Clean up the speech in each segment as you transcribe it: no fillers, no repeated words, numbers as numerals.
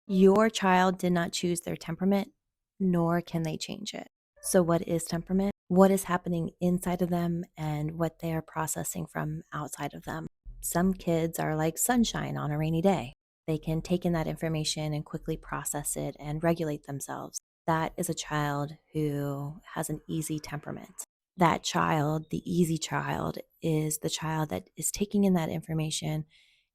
Your child did not choose their temperament, nor can they change it. So, what is temperament? What is happening inside of them and what they are processing from outside of them. Some kids are like sunshine on a rainy day. They can take in that information and quickly process it and regulate themselves. That is a child who has an easy temperament. That child, the easy child, is the child that is taking in that information,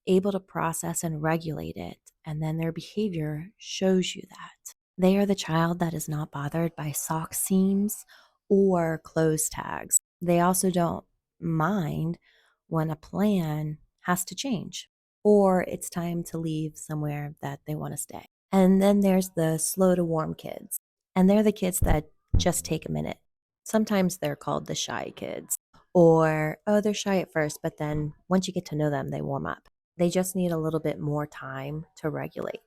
able to process and regulate it, and then their behavior shows you that. They are the child that is not bothered by sock seams or clothes tags. They also don't mind when a plan has to change or it's time to leave somewhere that they want to stay. And then there's the slow to warm kids, and they're the kids that just take a minute. Sometimes they're called the shy kids, or, oh, they're shy at first, but then once you get to know them, they warm up. They just need a little bit more time to regulate.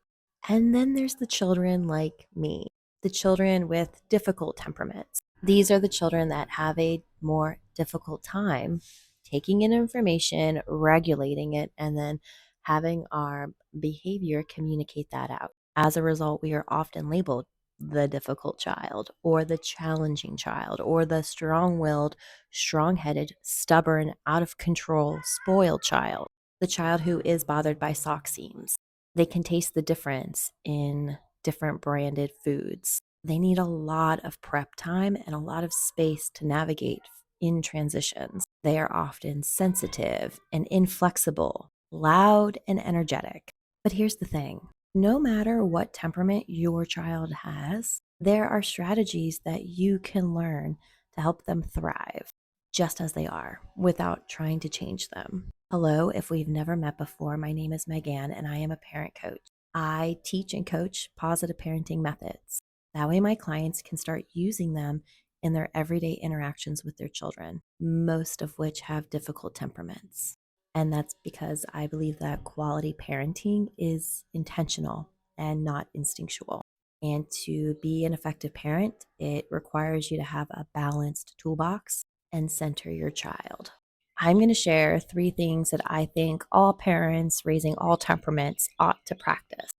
And then there's the children like me, the children with difficult temperaments. These are the children that have a more difficult time taking in information, regulating it, and then having our behavior communicate that out. As a result, we are often labeled the difficult child, or the challenging child, or the strong willed, strong headed, stubborn, out of control, spoiled child, the child who is bothered by sock seams. They can taste the difference in different branded foods. They need a lot of prep time and a lot of space to navigate in transitions. They are often sensitive and inflexible, loud and energetic. But here's the thing, no matter what temperament your child has, there are strategies that you can learn to help them thrive just as they are without trying to change them. Hello, if we've never met before, my name is Megan and I am a parent coach. I teach and coach positive parenting methods. That way, my clients can start using them in their everyday interactions with their children, most of which have difficult temperaments. And that's because I believe that quality parenting is intentional and not instinctual. And to be an effective parent, it requires you to have a balanced toolbox and center your child. I'm going to share 3 things that I think all parents raising all temperaments ought to practice.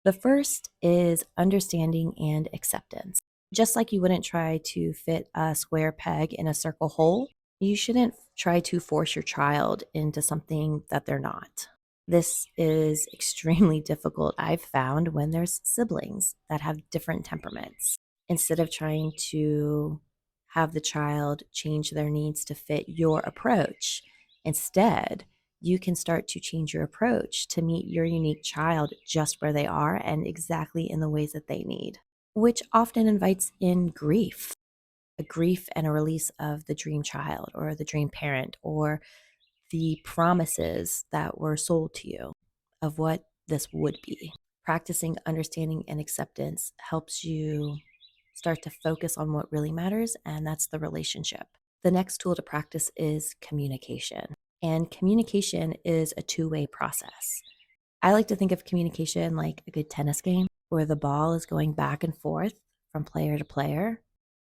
The first is understanding and acceptance. Just like you wouldn't try to fit a square peg in a circle hole, you shouldn't try to force your child into something that they're not. This is extremely difficult, I've found, when there's siblings that have different temperaments. Instead of trying to have the child change their needs to fit your approach, instead, you can start to change your approach to meet your unique child just where they are and exactly in the ways that they need, which often invites in grief, a grief and a release of the dream child or the dream parent or the promises that were sold to you of what this would be. Practicing understanding and acceptance helps you start to focus on what really matters, and that's the relationship. The next tool to practice is communication. And communication is a two-way process. I like to think of communication like a good tennis game where the ball is going back and forth from player to player,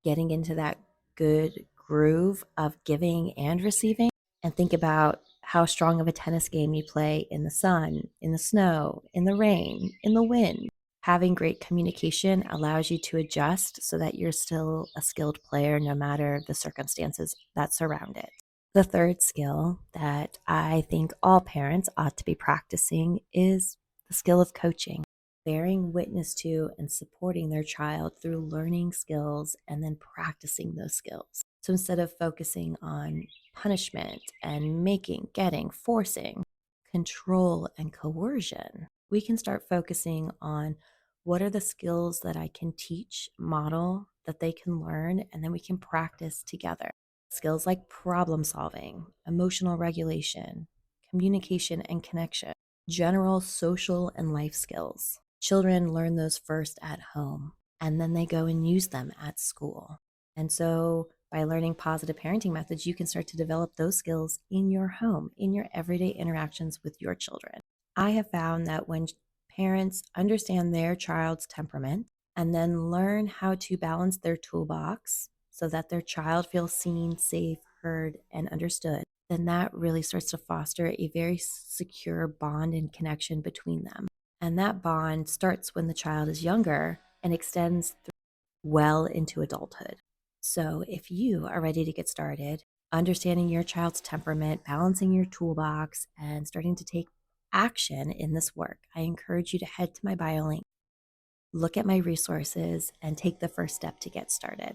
getting into that good groove of giving and receiving. And think about how strong of a tennis game you play in the sun, in the snow, in the rain, in the wind. Having great communication allows you to adjust so that you're still a skilled player no matter the circumstances that surround it. The third skill that I think all parents ought to be practicing is the skill of coaching, bearing witness to and supporting their child through learning skills and then practicing those skills. So instead of focusing on punishment and making, getting, forcing, control, and coercion, we can start focusing on what are the skills that I can teach, model, that they can learn, and then we can practice together. Skills like problem solving, emotional regulation, communication and connection, general social and life skills. Children learn those first at home, and then they go and use them at school. And so by learning positive parenting methods, you can start to develop those skills in your home, in your everyday interactions with your children. I have found that when parents understand their child's temperament and then learn how to balance their toolbox so that their child feels seen, safe, heard, and understood, then that really starts to foster a very secure bond and connection between them. And that bond starts when the child is younger and extends well into adulthood. So if you are ready to get started, understanding your child's temperament, balancing your toolbox, and starting to take action in this work, I encourage you to head to my bio link, look at my resources, and take the first step to get started.